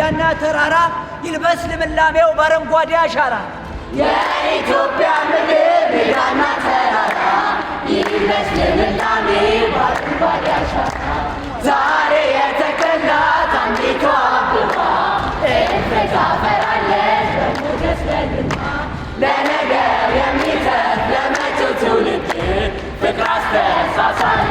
ሜዳና ተራራ ይልበስ ልምላሜው በአረንጓዴ አሻራ የኢትዮጵያ ምድር ሜዳና ተራራ ይልበስ ልምላሜው በአረንጓዴ አሻራ ዛሬ የተከላት አንዲቷ አበባ እፍሬ ታፈራለች በሞገስ በግርማ ለነገ የሚተርፍ ለመጪው ትውልድ ፍቅር አስተሳሳሪ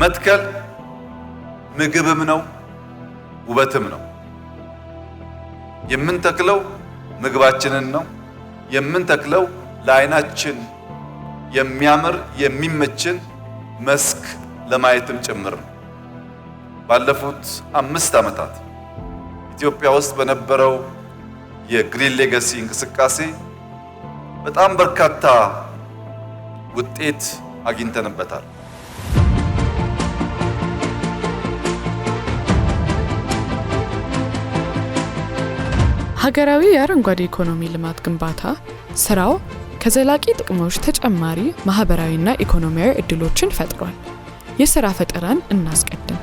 መትከል ምግብም ነው ውበትም ነው። የምንተክለው ምግባችንን ነው። የምንተክለው ለዓይናችን የሚያምር የሚመችን መስክ ለማየትም ጭምር ነው። ባለፉት 5 ዓመታት ኢትዮጵያ ውስጥ በነበረው የግሪን ሌጋሲ እንቅስቃሴ በጣም በርካታ ውጤት አግኝተንበታል። ሀገራዊ የአረንጓዴ ኢኮኖሚ ልማት ግንባታ ስራው ከዘላቂ ጥቅሞች ተጨማሪ ማህበራዊና ኢኮኖሚያዊ እድሎችን ፈጥሯል። የሥራ ፈጠራን እናስቀድም።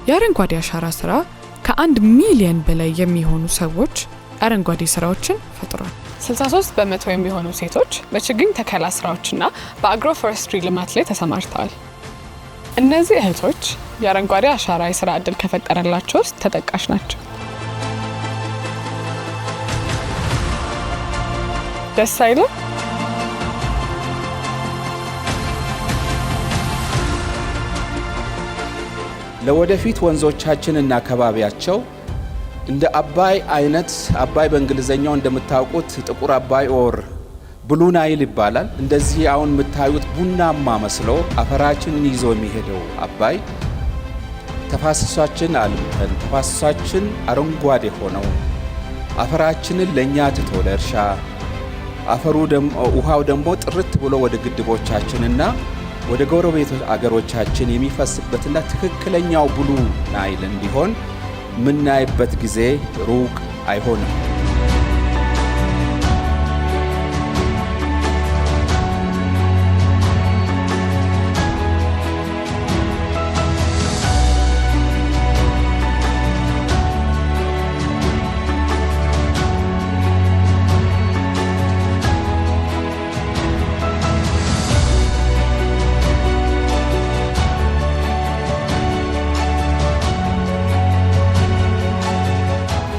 የአረንጓዴ አሻራ ስራ ከ1 ሚሊዮን በላይ የሚሆኑ ሰዎች አረንጓዴ ስራዎችን ፈጥሯል። 63% የሚሆኑ ሴቶች በችግኝ ተከላ ስራዎችና በአግሮ ፎረስትሪ ልማት ላይ ተሰማርተዋል። እነዚህ እህቶች የአረንጓዴ አሻራ የስራ ዕድል ከፈጠረላቸው ውስጥ ተጠቃሽ ናቸው። ደስ አይልም? ለወደፊት ወንዞቻችንና አካባቢያቸው እንደ አባይ አይነት አባይ በእንግሊዘኛው እንደምታውቁት ጥቁር አባይ ኦር ብሉ ናይል ይባላል። እንደዚህ አሁን የምታዩት ቡናማ መስሎ አፈራችንን ይዞ የሚሄደው አባይ ተፋሰሳችን አልምተን ተፋሰሳችን አረንጓዴ ሆነው አፈራችንን ለኛ ትቶ ለእርሻ ውሃው ደግሞ ጥርት ብሎ ወደ ግድቦቻችንና ወደ ጎረቤት አገሮቻችን የሚፈስበትና ትክክለኛው ብሉ ናይል እንዲሆን ምናይበት ጊዜ ሩቅ አይሆንም።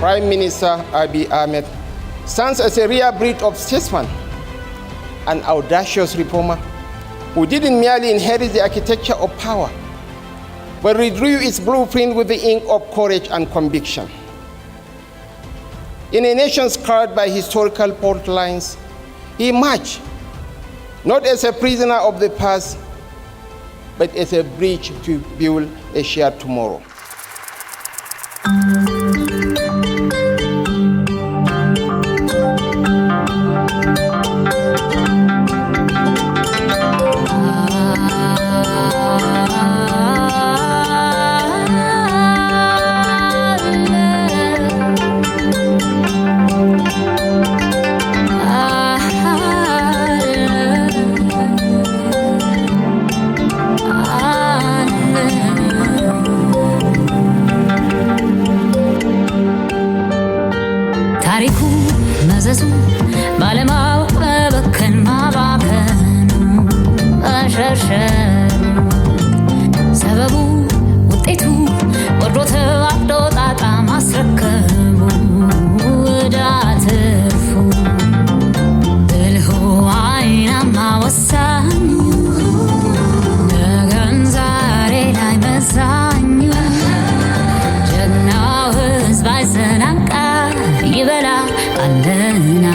Prime Minister Abiy Ahmed stands as a rare breed of statesman, an audacious reformer who didn't merely inherit the architecture of power, but redrew its blueprint with the ink of courage and conviction. In a nation scarred by historical fault lines, he marched not as a prisoner of the past, but as a bridge to build a shared tomorrow. ይበላ አለና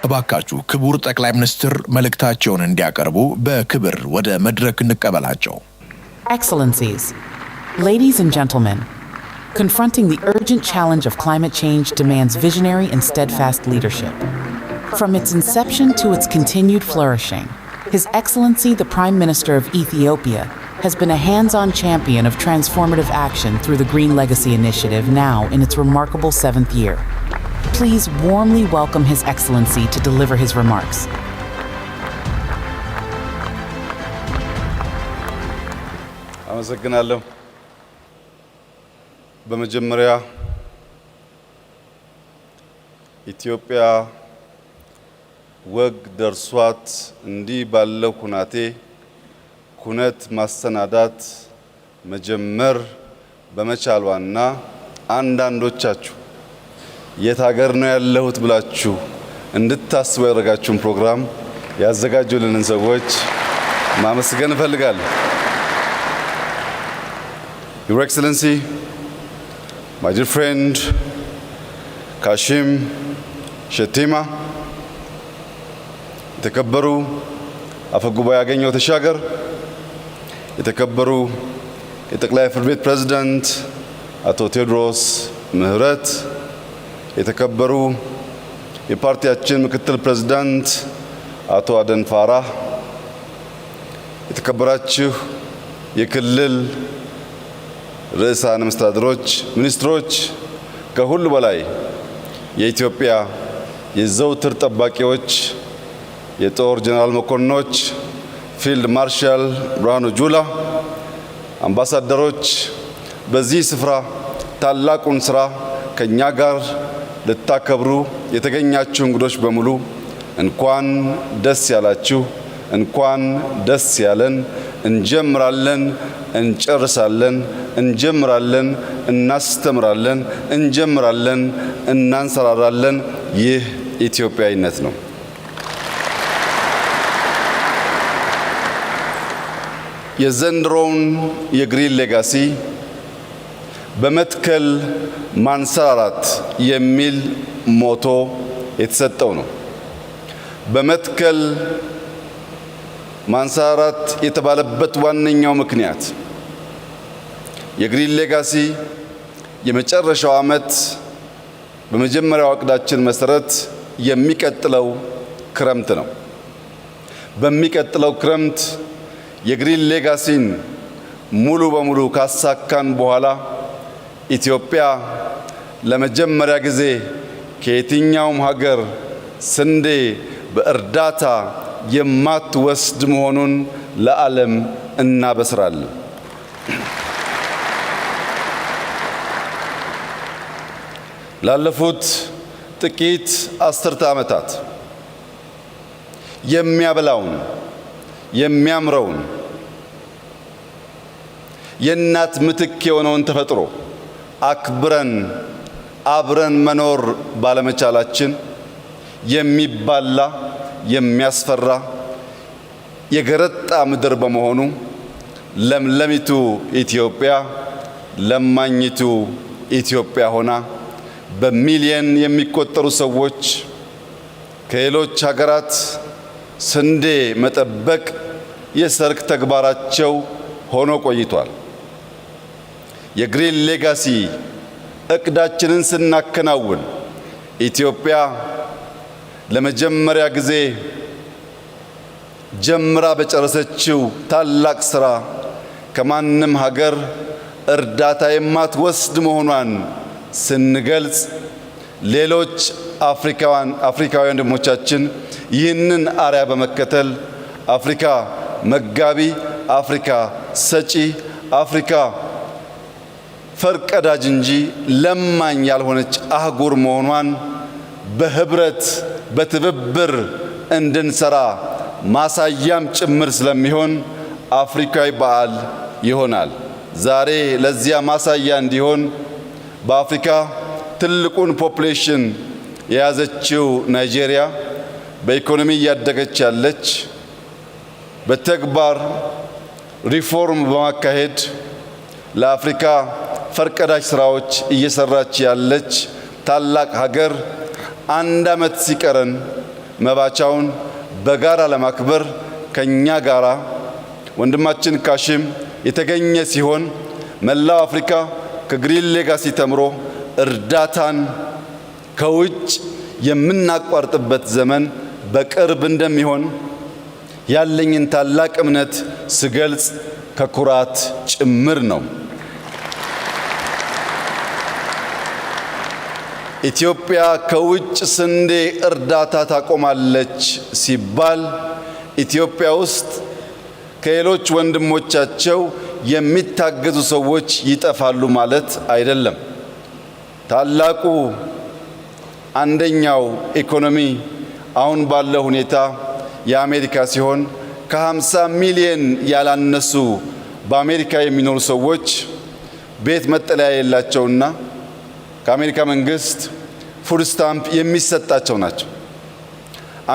እባካችሁ ክቡር ጠቅላይ ሚኒስትር መልእክታቸውን እንዲያቀርቡ በክብር ወደ መድረክ እንቀበላቸው። Excellencies, ladies and gentlemen, confronting the urgent challenge of climate change demands visionary and steadfast leadership. From its inception to its continued flourishing, His Excellency the Prime Minister of Ethiopia has been a hands-on champion of transformative action through the Green Legacy Initiative now in its remarkable 7th year. Please warmly welcome His Excellency to deliver his remarks. አመሰግናለሁ። በመጀመሪያ ኢትዮጵያ ወግ ደርሷት እንዲህ ባለው ኩነት ማሰናዳት መጀመር በመቻሏና አንዳንዶቻችሁ የት ሀገር ነው ያለሁት ብላችሁ እንድታስቡ ያደረጋችሁን ፕሮግራም ያዘጋጁልንን ሰዎች ማመስገን እፈልጋለሁ። Your Excellency, my dear friend Kashim Shettima, የተከበሩ አፈጉባኤ ያገኘው ተሻገር፣ የተከበሩ የጠቅላይ ፍርድ ቤት ፕሬዝዳንት አቶ ቴዎድሮስ ምህረት፣ የተከበሩ የፓርቲያችን ምክትል ፕሬዝዳንት አቶ አደን ፋራህ፣ የተከበራችሁ የክልል ርዕሳነ መስተዳድሮች፣ ሚኒስትሮች፣ ከሁሉ በላይ የኢትዮጵያ የዘውትር ጠባቂዎች፣ የጦር ጀነራል መኮንኖች፣ ፊልድ ማርሻል ብርሃኑ ጁላ፣ አምባሳደሮች፣ በዚህ ስፍራ ታላቁን ስራ ከኛ ጋር ልታከብሩ የተገኛችሁ እንግዶች በሙሉ እንኳን ደስ ያላችሁ፣ እንኳን ደስ ያለን። እንጀምራለን፣ እንጨርሳለን፣ እንጀምራለን፣ እናስተምራለን፣ እንጀምራለን፣ እናንሰራራለን። ይህ ኢትዮጵያዊነት ነው። የዘንድሮውን የግሪን ሌጋሲ በመትከል ማንሰራራት የሚል ሞቶ የተሰጠው ነው። በመትከል ማንሰራራት የተባለበት ዋነኛው ምክንያት የግሪን ሌጋሲ የመጨረሻው ዓመት በመጀመሪያው ዕቅዳችን መሰረት የሚቀጥለው ክረምት ነው። በሚቀጥለው ክረምት የግሪን ሌጋሲን ሙሉ በሙሉ ካሳካን በኋላ ኢትዮጵያ ለመጀመሪያ ጊዜ ከየትኛውም ሀገር ስንዴ በእርዳታ የማትወስድ መሆኑን ለዓለም እናበስራለን። ላለፉት ጥቂት አስርተ ዓመታት የሚያበላውን የሚያምረውን የእናት ምትክ የሆነውን ተፈጥሮ አክብረን አብረን መኖር ባለመቻላችን የሚባላ የሚያስፈራ የገረጣ ምድር በመሆኑ ለምለሚቱ ኢትዮጵያ ለማኝቱ ኢትዮጵያ ሆና በሚሊየን የሚቆጠሩ ሰዎች ከሌሎች ሀገራት ስንዴ መጠበቅ የሰርክ ተግባራቸው ሆኖ ቆይቷል። የግሪን ሌጋሲ እቅዳችንን ስናከናውን ኢትዮጵያ ለመጀመሪያ ጊዜ ጀምራ በጨረሰችው ታላቅ ስራ ከማንም ሀገር እርዳታ የማትወስድ መሆኗን ስንገልጽ ሌሎች አፍሪካውያን ወንድሞቻችን ይህንን አርያ በመከተል አፍሪካ መጋቢ፣ አፍሪካ ሰጪ፣ አፍሪካ ፈርቀዳጅ እንጂ ለማኝ ያልሆነች አህጉር መሆኗን በህብረት በትብብር እንድንሰራ ማሳያም ጭምር ስለሚሆን አፍሪካዊ በዓል ይሆናል። ዛሬ ለዚያ ማሳያ እንዲሆን በአፍሪካ ትልቁን ፖፑሌሽን የያዘችው ናይጄሪያ በኢኮኖሚ እያደገች ያለች በተግባር ሪፎርም በማካሄድ ለአፍሪካ ፈርቀዳጅ ስራዎች እየሰራች ያለች ታላቅ ሀገር አንድ ዓመት ሲቀረን መባቻውን በጋራ ለማክበር ከኛ ጋራ ወንድማችን ካሽም የተገኘ ሲሆን መላው አፍሪካ ከግሪን ሌጋሲ ተምሮ እርዳታን ከውጭ የምናቋርጥበት ዘመን በቅርብ እንደሚሆን ያለኝን ታላቅ እምነት ስገልጽ ከኩራት ጭምር ነው። ኢትዮጵያ ከውጭ ስንዴ እርዳታ ታቆማለች ሲባል ኢትዮጵያ ውስጥ ከሌሎች ወንድሞቻቸው የሚታገዙ ሰዎች ይጠፋሉ ማለት አይደለም። ታላቁ አንደኛው ኢኮኖሚ አሁን ባለው ሁኔታ የአሜሪካ ሲሆን ከ50 ሚሊዮን ያላነሱ በአሜሪካ የሚኖሩ ሰዎች ቤት መጠለያ የሌላቸውና ከአሜሪካ መንግስት ፉድ ስታምፕ የሚሰጣቸው ናቸው።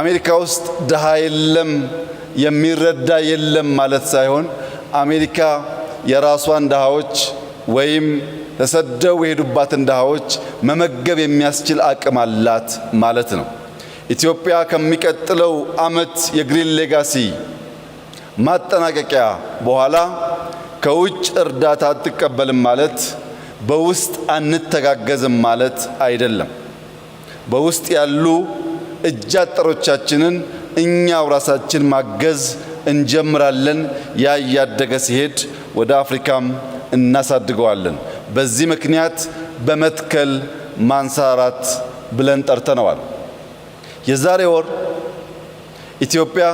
አሜሪካ ውስጥ ድሃ የለም የሚረዳ የለም ማለት ሳይሆን አሜሪካ የራሷን ድሃዎች ወይም ተሰደው የሄዱባትን ድሃዎች መመገብ የሚያስችል አቅም አላት ማለት ነው። ኢትዮጵያ ከሚቀጥለው ዓመት የግሪን ሌጋሲ ማጠናቀቂያ በኋላ ከውጭ እርዳታ አትቀበልም ማለት በውስጥ አንተጋገዝም ማለት አይደለም። በውስጥ ያሉ እጅ አጠሮቻችንን እኛው ራሳችን ማገዝ እንጀምራለን። ያ እያደገ ሲሄድ ወደ አፍሪካም እናሳድገዋለን። በዚህ ምክንያት በመትከል ማንሰራራት ብለን ጠርተነዋል። የዛሬ ወር ኢትዮጵያ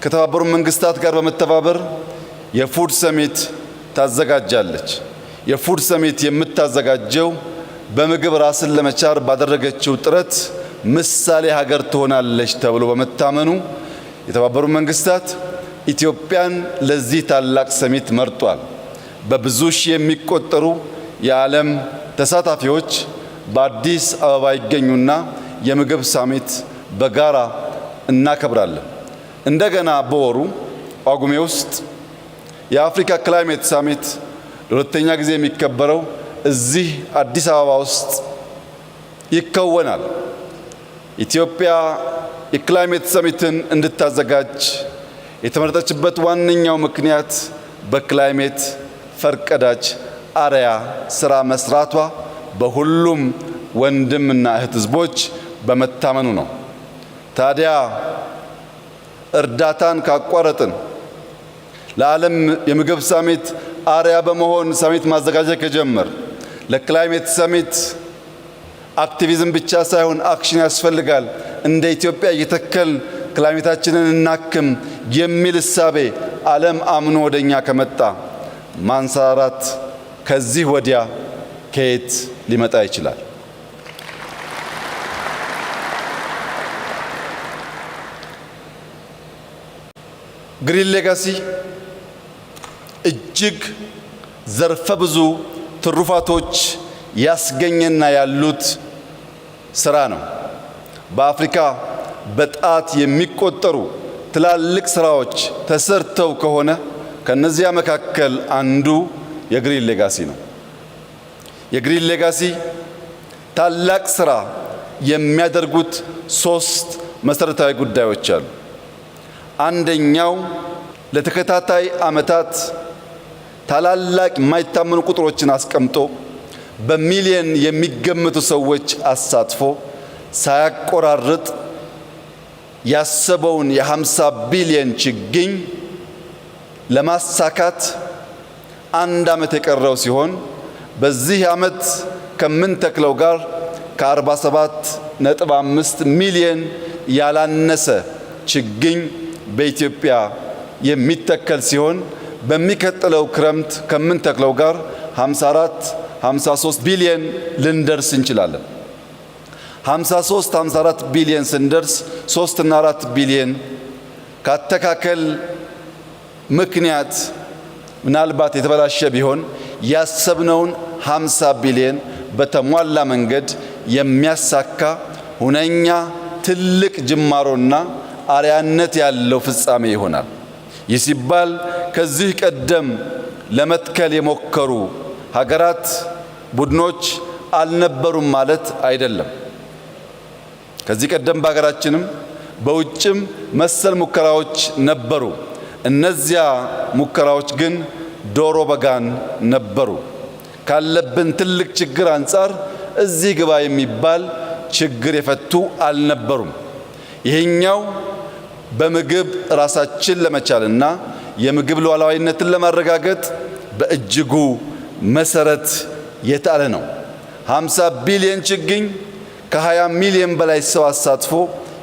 ከተባበሩት መንግስታት ጋር በመተባበር የፉድ ሰሚት ታዘጋጃለች። የፉድ ሰሚት የምታዘጋጀው በምግብ ራስን ለመቻል ባደረገችው ጥረት ምሳሌ ሀገር ትሆናለች ተብሎ በመታመኑ የተባበሩት መንግስታት ኢትዮጵያን ለዚህ ታላቅ ሰሚት መርጧል። በብዙ ሺህ የሚቆጠሩ የዓለም ተሳታፊዎች በአዲስ አበባ ይገኙና የምግብ ሰሚት በጋራ እናከብራለን። እንደገና በወሩ ጳጉሜ ውስጥ የአፍሪካ ክላይሜት ሰሚት ለሁለተኛ ጊዜ የሚከበረው እዚህ አዲስ አበባ ውስጥ ይከወናል። ኢትዮጵያ የክላይሜት ሰሚትን እንድታዘጋጅ የተመረጠችበት ዋነኛው ምክንያት በክላይሜት ፈርቀዳጅ አርያ ስራ መስራቷ በሁሉም ወንድምና እህት ህዝቦች በመታመኑ ነው። ታዲያ እርዳታን ካቋረጥን ለዓለም የምግብ ሳሚት አርያ በመሆን ሳሚት ማዘጋጀት ከጀመር ለክላይሜት ሳሚት አክቲቪዝም ብቻ ሳይሆን አክሽን ያስፈልጋል እንደ ኢትዮጵያ እየተከል ክላይሜታችንን እናክም የሚል እሳቤ ዓለም አምኖ ወደኛ ከመጣ ማንሰራራት ከዚህ ወዲያ ከየት ሊመጣ ይችላል? ግሪን ሌጋሲ እጅግ ዘርፈ ብዙ ትሩፋቶች ያስገኘና ያሉት ስራ ነው። በአፍሪካ በጣት የሚቆጠሩ ትላልቅ ስራዎች ተሰርተው ከሆነ ከነዚያ መካከል አንዱ የግሪን ሌጋሲ ነው። የግሪን ሌጋሲ ታላቅ ስራ የሚያደርጉት 3 መሰረታዊ ጉዳዮች አሉ። አንደኛው ለተከታታይ ዓመታት ታላላቅ የማይታመኑ ቁጥሮችን አስቀምጦ በሚሊየን የሚገመቱ ሰዎች አሳትፎ ሳያቆራርጥ ያሰበውን የ50 ቢሊየን ችግኝ ለማሳካት 1 ዓመት የቀረው ሲሆን በዚህ ዓመት ከምንተክለው ጋር ከ47.5 ሚሊየን ያላነሰ ችግኝ በኢትዮጵያ የሚተከል ሲሆን በሚከተለው ክረምት ከምንተክለው ጋር 53 ቢሊየን ልንደርስ እንችላለን። 54 ቢሊየን ስንደርስ 3 እና 4 ቢሊየን ካተካከል ምክንያት ምናልባት የተበላሸ ቢሆን ያሰብነውን 50 ቢሊየን በተሟላ መንገድ የሚያሳካ ሁነኛ ትልቅ ጅማሮና አርያነት ያለው ፍጻሜ ይሆናል። ይህ ሲባል ከዚህ ቀደም ለመትከል የሞከሩ ሀገራት፣ ቡድኖች አልነበሩም ማለት አይደለም። ከዚህ ቀደም በሀገራችንም በውጭም መሰል ሙከራዎች ነበሩ። እነዚያ ሙከራዎች ግን ዶሮ በጋን ነበሩ። ካለብን ትልቅ ችግር አንጻር እዚህ ግባ የሚባል ችግር የፈቱ አልነበሩም። ይሄኛው በምግብ ራሳችን ለመቻልና የምግብ ሉዓላዊነትን ለማረጋገጥ በእጅጉ መሰረት የጣለ ነው። 50 ቢሊዮን ችግኝ ከ20 ሚሊዮን በላይ ሰው አሳትፎ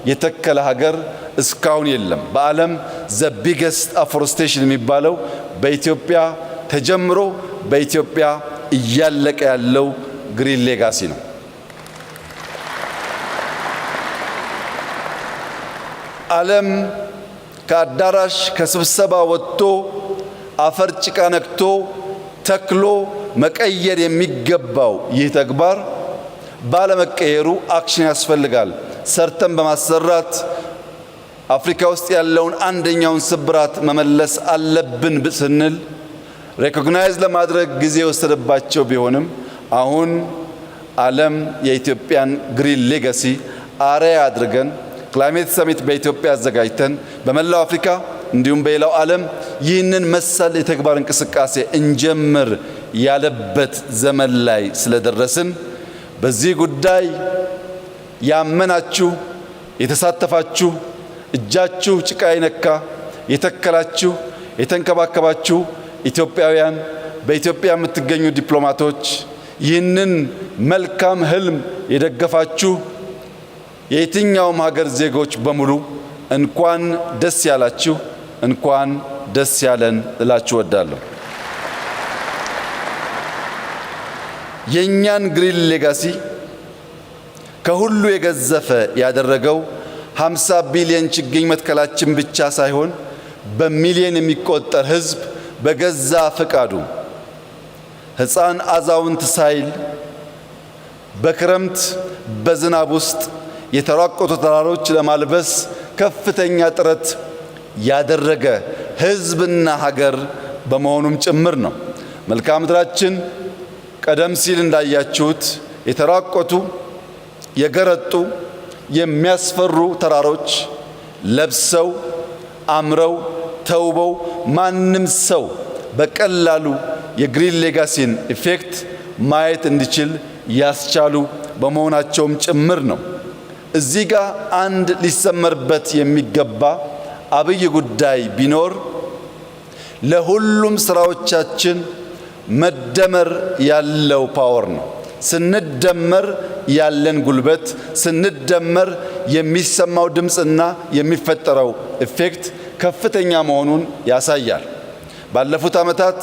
የተከለ ሀገር እስካሁን የለም። በዓለም ዘ ቢገስት አፎረስቴሽን የሚባለው በኢትዮጵያ ተጀምሮ በኢትዮጵያ እያለቀ ያለው ግሪን ሌጋሲ ነው። ዓለም ከአዳራሽ ከስብሰባ ወጥቶ አፈር ጭቃ ነክቶ ተክሎ መቀየር የሚገባው ይህ ተግባር ባለመቀየሩ አክሽን ያስፈልጋል። ሰርተን በማሰራት አፍሪካ ውስጥ ያለውን አንደኛውን ስብራት መመለስ አለብን ስንል ሬኮግናይዝ ለማድረግ ጊዜ የወሰደባቸው ቢሆንም አሁን ዓለም የኢትዮጵያን ግሪን ሌጋሲ አርአያ አድርገን ክላይሜት ሰሚት በኢትዮጵያ አዘጋጅተን በመላው አፍሪካ እንዲሁም በሌላው ዓለም ይህንን መሰል የተግባር እንቅስቃሴ እንጀምር ያለበት ዘመን ላይ ስለደረስን በዚህ ጉዳይ ያመናችሁ፣ የተሳተፋችሁ፣ እጃችሁ ጭቃ የነካ የተከላችሁ፣ የተንከባከባችሁ ኢትዮጵያውያን፣ በኢትዮጵያ የምትገኙ ዲፕሎማቶች፣ ይህንን መልካም ህልም የደገፋችሁ የየትኛውም ሀገር ዜጎች በሙሉ እንኳን ደስ ያላችሁ፣ እንኳን ደስ ያለን እላችሁ እወዳለሁ። የኛን ግሪን ሌጋሲ ከሁሉ የገዘፈ ያደረገው 50 ቢሊዮን ችግኝ መትከላችን ብቻ ሳይሆን በሚሊዮን የሚቆጠር ህዝብ በገዛ ፈቃዱ ሕፃን አዛውንት ሳይል በክረምት በዝናብ ውስጥ የተራቆቱ ተራሮች ለማልበስ ከፍተኛ ጥረት ያደረገ ህዝብና ሀገር በመሆኑም ጭምር ነው። መልክዓ ምድራችን ቀደም ሲል እንዳያችሁት የተራቆቱ የገረጡ የሚያስፈሩ ተራሮች ለብሰው አምረው ተውበው ማንም ሰው በቀላሉ የግሪን ሌጋሲን ኢፌክት ማየት እንዲችል ያስቻሉ በመሆናቸውም ጭምር ነው። እዚህ ጋር አንድ ሊሰመርበት የሚገባ አብይ ጉዳይ ቢኖር ለሁሉም ስራዎቻችን መደመር ያለው ፓወር ነው። ስንደመር ያለን ጉልበት፣ ስንደመር የሚሰማው ድምጽና የሚፈጠረው ኢፌክት ከፍተኛ መሆኑን ያሳያል። ባለፉት ዓመታት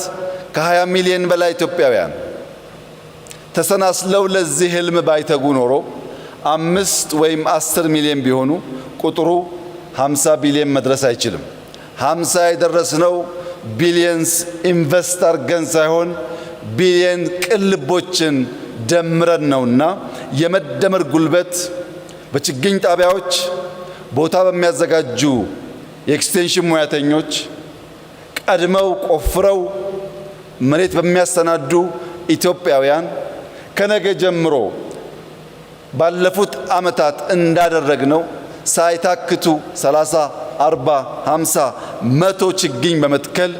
ከ20 ሚሊዮን በላይ ኢትዮጵያውያን ተሰናስለው ለዚህ ህልም ባይተጉ ኖሮ 5 ወይም 10 ሚሊዮን ቢሆኑ ቁጥሩ 50 ቢሊዮን መድረስ አይችልም። 50 የደረስነው ቢሊየንስ ኢንቨስት አድርገን ሳይሆን ቢሊየን ቅልቦችን ደምረን ነውና የመደመር ጉልበት በችግኝ ጣቢያዎች ቦታ በሚያዘጋጁ የኤክስቴንሽን ሙያተኞች ቀድመው ቆፍረው መሬት በሚያሰናዱ ኢትዮጵያውያን ከነገ ጀምሮ ባለፉት ዓመታት እንዳደረግነው ሳይታክቱ 30፣ 40፣ 50፣ 100 ችግኝ በመትከል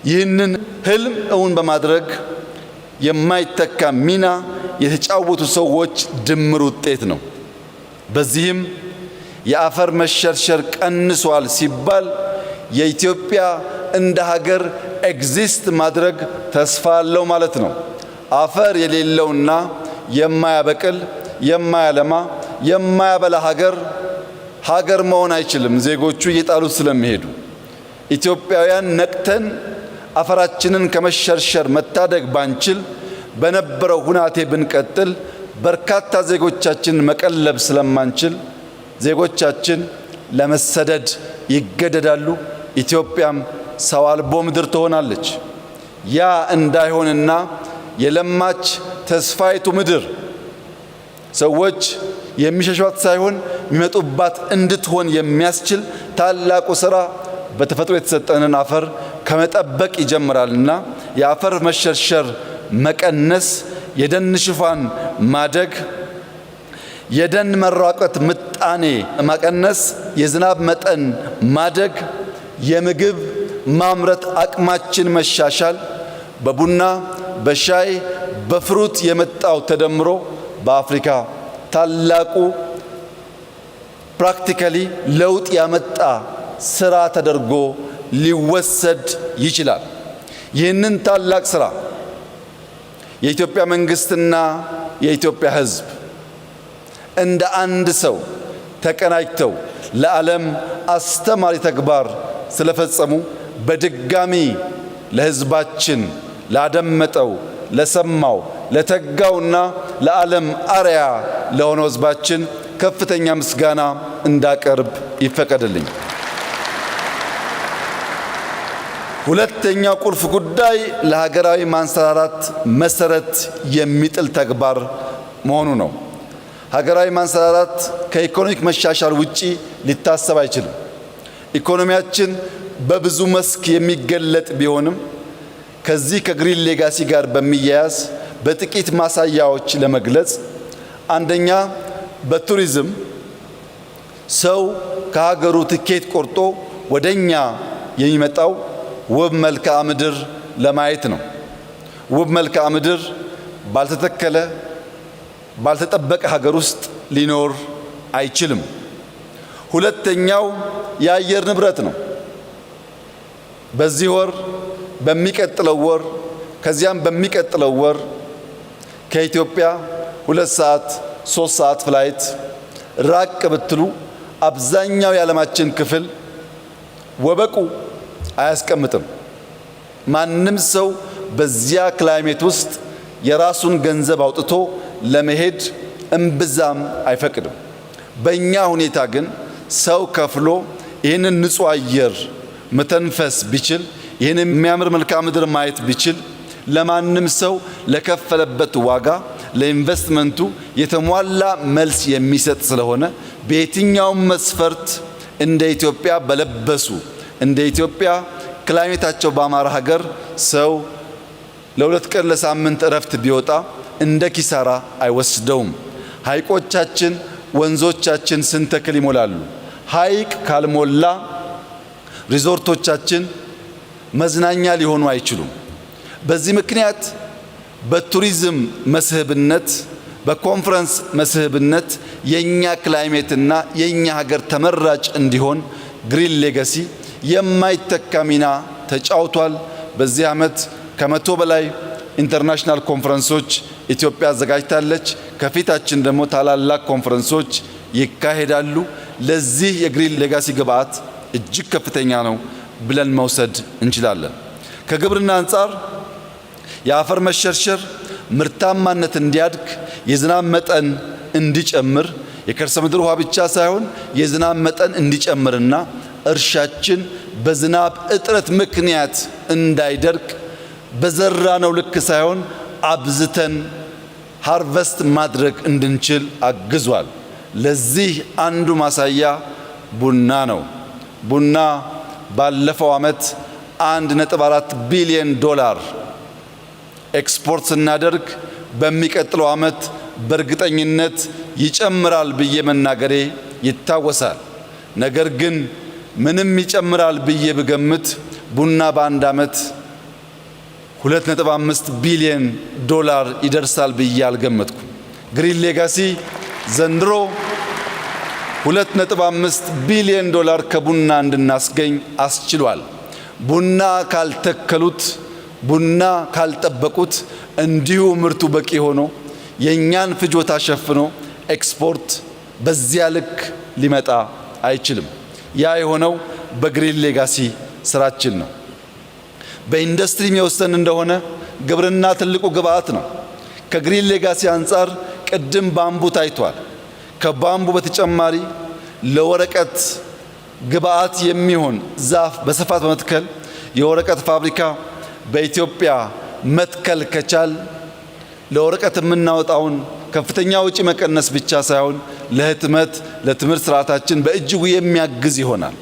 ይህንን ህልም እውን በማድረግ የማይተካ ሚና የተጫወቱ ሰዎች ድምር ውጤት ነው። በዚህም የአፈር መሸርሸር ቀንሷል ሲባል የኢትዮጵያ እንደ ሀገር ኤግዚስት ማድረግ ተስፋ አለው ማለት ነው። አፈር የሌለውና የማያበቅል የማያለማ የማያበላ ሀገር መሆን አይችልም። ዜጎቹ እየጣሉት ስለሚሄዱ ኢትዮጵያውያን ነቅተን አፈራችንን ከመሸርሸር መታደግ ባንችል በነበረው ሁናቴ ብንቀጥል በርካታ ዜጎቻችን መቀለብ ስለማንችል ዜጎቻችን ለመሰደድ ይገደዳሉ። ኢትዮጵያም ሰው አልቦ ምድር ትሆናለች። ያ እንዳይሆንና የለማች ተስፋይቱ ምድር ሰዎች የሚሸሿት ሳይሆን የሚመጡባት እንድትሆን የሚያስችል ታላቁ ሥራ በተፈጥሮ የተሰጠንን አፈር ከመጠበቅ ይጀምራልና የአፈር መሸርሸር መቀነስ፣ የደን ሽፋን ማደግ፣ የደን መራቆት ምጣኔ መቀነስ፣ የዝናብ መጠን ማደግ፣ የምግብ ማምረት አቅማችን መሻሻል፣ በቡና በሻይ በፍሩት የመጣው ተደምሮ በአፍሪካ ታላቁ ፕራክቲካሊ ለውጥ ያመጣ ስራ ተደርጎ ሊወሰድ ይችላል። ይህንን ታላቅ ስራ የኢትዮጵያ መንግስትና የኢትዮጵያ ሕዝብ እንደ አንድ ሰው ተቀናጅተው ለዓለም አስተማሪ ተግባር ስለፈጸሙ በድጋሚ ለሕዝባችን ላደመጠው፣ ለሰማው፣ ለተጋውና ለዓለም አርያ ለሆነው ሕዝባችን ከፍተኛ ምስጋና እንዳቀርብ ይፈቀድልኝ። ሁለተኛው ቁልፍ ጉዳይ ለሀገራዊ ማንሰራራት መሰረት የሚጥል ተግባር መሆኑ ነው። ሀገራዊ ማንሰራራት ከኢኮኖሚክ መሻሻል ውጪ ሊታሰብ አይችልም። ኢኮኖሚያችን በብዙ መስክ የሚገለጥ ቢሆንም ከዚህ ከግሪን ሌጋሲ ጋር በሚያያዝ በጥቂት ማሳያዎች ለመግለጽ፣ አንደኛ በቱሪዝም ሰው ከሀገሩ ትኬት ቆርጦ ወደኛ የሚመጣው ውብ መልክዓ ምድር ለማየት ነው። ውብ መልክዓ ምድር ባልተተከለ ባልተጠበቀ ሀገር ውስጥ ሊኖር አይችልም። ሁለተኛው የአየር ንብረት ነው። በዚህ ወር፣ በሚቀጥለው ወር፣ ከዚያም በሚቀጥለው ወር ከኢትዮጵያ 2 ሰዓት 3 ሰዓት ፍላይት ራቅ ብትሉ አብዛኛው የዓለማችን ክፍል ወበቁ አያስቀምጥም። ማንም ሰው በዚያ ክላይሜት ውስጥ የራሱን ገንዘብ አውጥቶ ለመሄድ እምብዛም አይፈቅድም። በእኛ ሁኔታ ግን ሰው ከፍሎ ይህንን ንጹህ አየር መተንፈስ ቢችል፣ ይህንን የሚያምር መልክዓ ምድር ማየት ቢችል ለማንም ሰው ለከፈለበት ዋጋ ለኢንቨስትመንቱ የተሟላ መልስ የሚሰጥ ስለሆነ በየትኛውም መስፈርት እንደ ኢትዮጵያ በለበሱ እንደ ኢትዮጵያ ክላይሜታቸው በአማራ ሀገር ሰው ለ2 ቀን ለሳምንት እረፍት ቢወጣ እንደ ኪሳራ አይወስደውም። ሐይቆቻችን ወንዞቻችን ስንተክል ይሞላሉ። ሐይቅ ካልሞላ ሪዞርቶቻችን መዝናኛ ሊሆኑ አይችሉም። በዚህ ምክንያት በቱሪዝም መስህብነት በኮንፈረንስ መስህብነት የኛ ክላይሜትና የኛ ሀገር ተመራጭ እንዲሆን ግሪን ሌጋሲ የማይተካ ሚና ተጫውቷል። በዚህ ዓመት ከመቶ በላይ ኢንተርናሽናል ኮንፈረንሶች ኢትዮጵያ አዘጋጅታለች። ከፊታችን ደግሞ ታላላቅ ኮንፈረንሶች ይካሄዳሉ። ለዚህ የግሪን ሌጋሲ ግብዓት እጅግ ከፍተኛ ነው ብለን መውሰድ እንችላለን። ከግብርና አንጻር የአፈር መሸርሸር ምርታማነት እንዲያድግ የዝናብ መጠን እንዲጨምር የከርሰ ምድር ውሃ ብቻ ሳይሆን የዝናብ መጠን እንዲጨምርና እርሻችን በዝናብ እጥረት ምክንያት እንዳይደርቅ በዘራነው ልክ ሳይሆን አብዝተን ሃርቨስት ማድረግ እንድንችል አግዟል። ለዚህ አንዱ ማሳያ ቡና ነው። ቡና ባለፈው ዓመት 1.4 ቢሊዮን ዶላር ኤክስፖርት ስናደርግ በሚቀጥለው ዓመት በእርግጠኝነት ይጨምራል ብዬ መናገሬ ይታወሳል። ነገር ግን ምንም ይጨምራል ብዬ ብገምት ቡና በአንድ ዓመት 2.5 ቢሊዮን ዶላር ይደርሳል ብዬ አልገመትኩም። ግሪን ሌጋሲ ዘንድሮ 2.5 ቢሊዮን ዶላር ከቡና እንድናስገኝ አስችሏል። ቡና ካልተከሉት፣ ቡና ካልጠበቁት እንዲሁ ምርቱ በቂ ሆኖ የኛን ፍጆታ ሸፍኖ ኤክስፖርት በዚያ ልክ ሊመጣ አይችልም። ያ የሆነው በግሪን ሌጋሲ ስራችን ነው። በኢንዱስትሪ የሚወሰን እንደሆነ ግብርና ትልቁ ግብዓት ነው። ከግሪን ሌጋሲ አንጻር ቅድም ባምቡ ታይቷል። ከባምቡ በተጨማሪ ለወረቀት ግብዓት የሚሆን ዛፍ በስፋት በመትከል የወረቀት ፋብሪካ በኢትዮጵያ መትከል ከቻል ለወረቀት የምናወጣውን ከፍተኛ ወጪ መቀነስ ብቻ ሳይሆን ለህትመት፣ ለትምህርት ስርዓታችን በእጅጉ የሚያግዝ ይሆናል።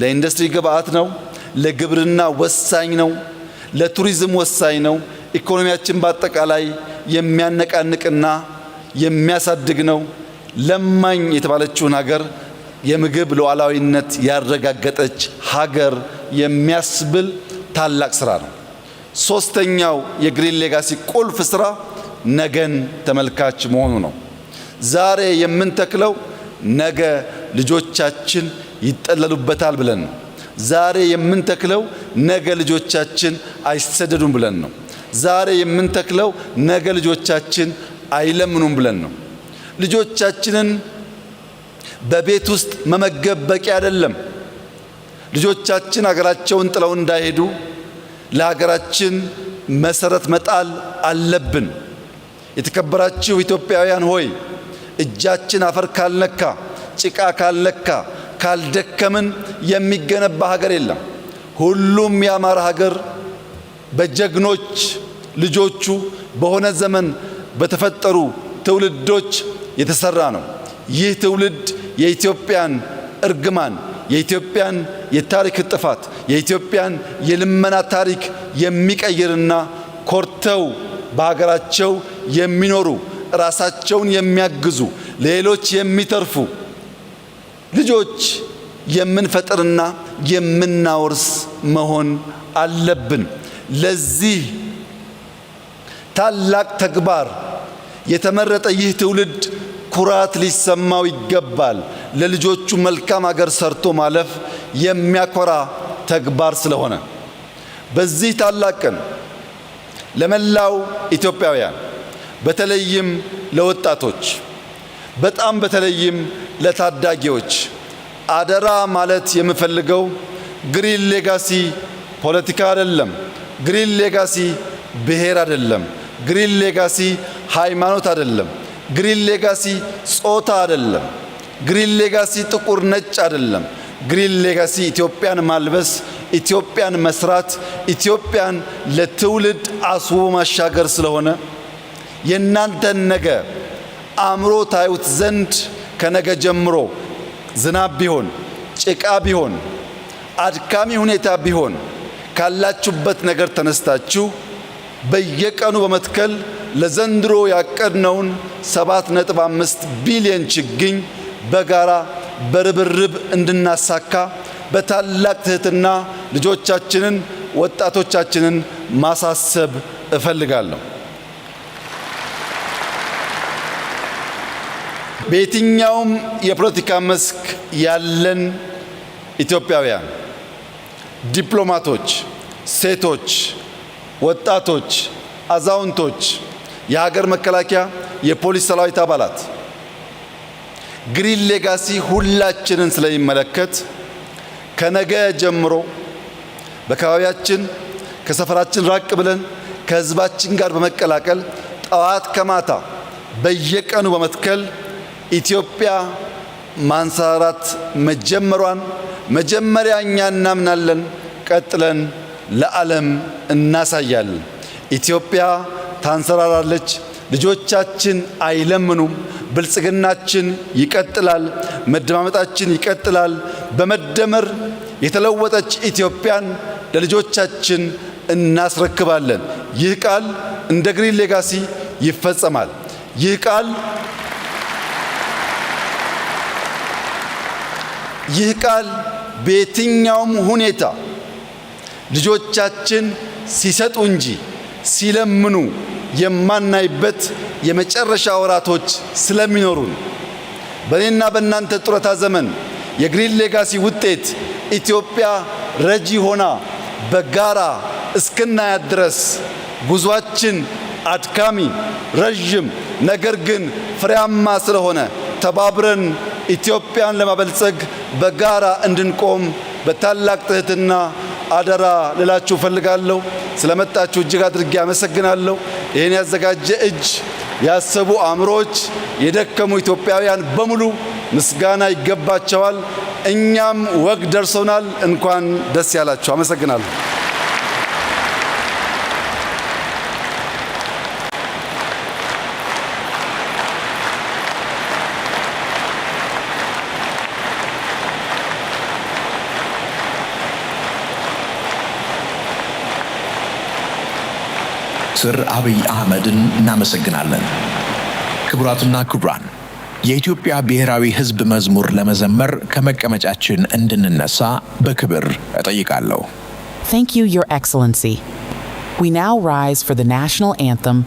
ለኢንዱስትሪ ግብዓት ነው። ለግብርና ወሳኝ ነው። ለቱሪዝም ወሳኝ ነው። ኢኮኖሚያችን በአጠቃላይ የሚያነቃንቅና የሚያሳድግ ነው። ለማኝ የተባለችውን ሀገር የምግብ ሉዓላዊነት ያረጋገጠች ሀገር የሚያስብል ታላቅ ስራ ነው። ሶስተኛው የግሪን ሌጋሲ ቁልፍ ስራ ነገን ተመልካች መሆኑ ነው። ዛሬ የምንተክለው ነገ ልጆቻችን ይጠለሉበታል ብለን ነው። ዛሬ የምንተክለው ነገ ልጆቻችን አይሰደዱም ብለን ነው። ዛሬ የምንተክለው ነገ ልጆቻችን አይለምኑም ብለን ነው። ልጆቻችንን በቤት ውስጥ መመገብ በቂ አይደለም። ልጆቻችን ሀገራቸውን ጥለው እንዳይሄዱ ለሀገራችን መሰረት መጣል አለብን። የተከበራችሁ ኢትዮጵያውያን ሆይ እጃችን አፈር ካልነካ፣ ጭቃ ካልነካ፣ ካልደከምን የሚገነባ ሀገር የለም። ሁሉም ያማረ ሀገር በጀግኖች ልጆቹ በሆነ ዘመን በተፈጠሩ ትውልዶች የተሰራ ነው። ይህ ትውልድ የኢትዮጵያን እርግማን፣ የኢትዮጵያን የታሪክ ጥፋት፣ የኢትዮጵያን የልመና ታሪክ የሚቀይርና ኮርተው በሀገራቸው የሚኖሩ ራሳቸውን የሚያግዙ ለሌሎች የሚተርፉ ልጆች የምንፈጥርና የምናወርስ መሆን አለብን። ለዚህ ታላቅ ተግባር የተመረጠ ይህ ትውልድ ኩራት ሊሰማው ይገባል። ለልጆቹ መልካም ሀገር ሰርቶ ማለፍ የሚያኮራ ተግባር ስለሆነ በዚህ ታላቅ ቀን ለመላው ኢትዮጵያውያን በተለይም ለወጣቶች በጣም በተለይም ለታዳጊዎች አደራ ማለት የምፈልገው ግሪን ሌጋሲ ፖለቲካ አይደለም። ግሪን ሌጋሲ ብሔር አይደለም። ግሪን ሌጋሲ ሃይማኖት አይደለም። ግሪን ሌጋሲ ጾታ አይደለም። ግሪን ሌጋሲ ጥቁር ነጭ አይደለም። ግሪን ሌጋሲ ኢትዮጵያን ማልበስ፣ ኢትዮጵያን መስራት፣ ኢትዮጵያን ለትውልድ አስቦ ማሻገር ስለሆነ የእናንተን ነገ አእምሮ ታዩት ዘንድ ከነገ ጀምሮ ዝናብ ቢሆን፣ ጭቃ ቢሆን፣ አድካሚ ሁኔታ ቢሆን ካላችሁበት ነገር ተነስታችሁ በየቀኑ በመትከል ለዘንድሮ ያቀድነውን 7.5 ቢሊዮን ችግኝ በጋራ በርብርብ እንድናሳካ በታላቅ ትህትና ልጆቻችንን፣ ወጣቶቻችንን ማሳሰብ እፈልጋለሁ። በየትኛውም የፖለቲካ መስክ ያለን ኢትዮጵያውያን ዲፕሎማቶች፣ ሴቶች፣ ወጣቶች፣ አዛውንቶች፣ የሀገር መከላከያ፣ የፖሊስ ሰራዊት አባላት ግሪን ሌጋሲ ሁላችንን ስለሚመለከት ከነገ ጀምሮ በአካባቢያችን ከሰፈራችን ራቅ ብለን ከህዝባችን ጋር በመቀላቀል ጠዋት ከማታ በየቀኑ በመትከል ኢትዮጵያ ማንሰራራት መጀመሯን መጀመሪያ እኛ እናምናለን፣ ቀጥለን ለዓለም እናሳያለን። ኢትዮጵያ ታንሰራራለች። ልጆቻችን አይለምኑም። ብልጽግናችን ይቀጥላል። መደማመጣችን ይቀጥላል። በመደመር የተለወጠች ኢትዮጵያን ለልጆቻችን እናስረክባለን። ይህ ቃል እንደ ግሪን ሌጋሲ ይፈጸማል። ይህ ቃል በየትኛውም ሁኔታ ልጆቻችን ሲሰጡ እንጂ ሲለምኑ የማናይበት የመጨረሻ ወራቶች ስለሚኖሩን በእኔና በእናንተ ጡረታ ዘመን የግሪን ሌጋሲ ውጤት ኢትዮጵያ ረጂ ሆና በጋራ እስክናያት ድረስ ጉዟችን አድካሚ፣ ረጅም ነገር ግን ፍሬያማ ስለሆነ ተባብረን ኢትዮጵያን ለማበልጸግ በጋራ እንድንቆም በታላቅ ትህትና አደራ ልላችሁ ፈልጋለሁ። ስለመጣችሁ እጅግ አድርጌ አመሰግናለሁ። ይህን ያዘጋጀ እጅ፣ ያሰቡ አእምሮች፣ የደከሙ ኢትዮጵያውያን በሙሉ ምስጋና ይገባቸዋል። እኛም ወግ ደርሶናል። እንኳን ደስ ያላችሁ። አመሰግናለሁ። ስር አብይ አህመድን እናመሰግናለን። ክቡራትና ክቡራን የኢትዮጵያ ብሔራዊ ሕዝብ መዝሙር ለመዘመር ከመቀመጫችን እንድንነሳ በክብር እጠይቃለሁ። Thank you, Your Excellency. We now rise for the national anthem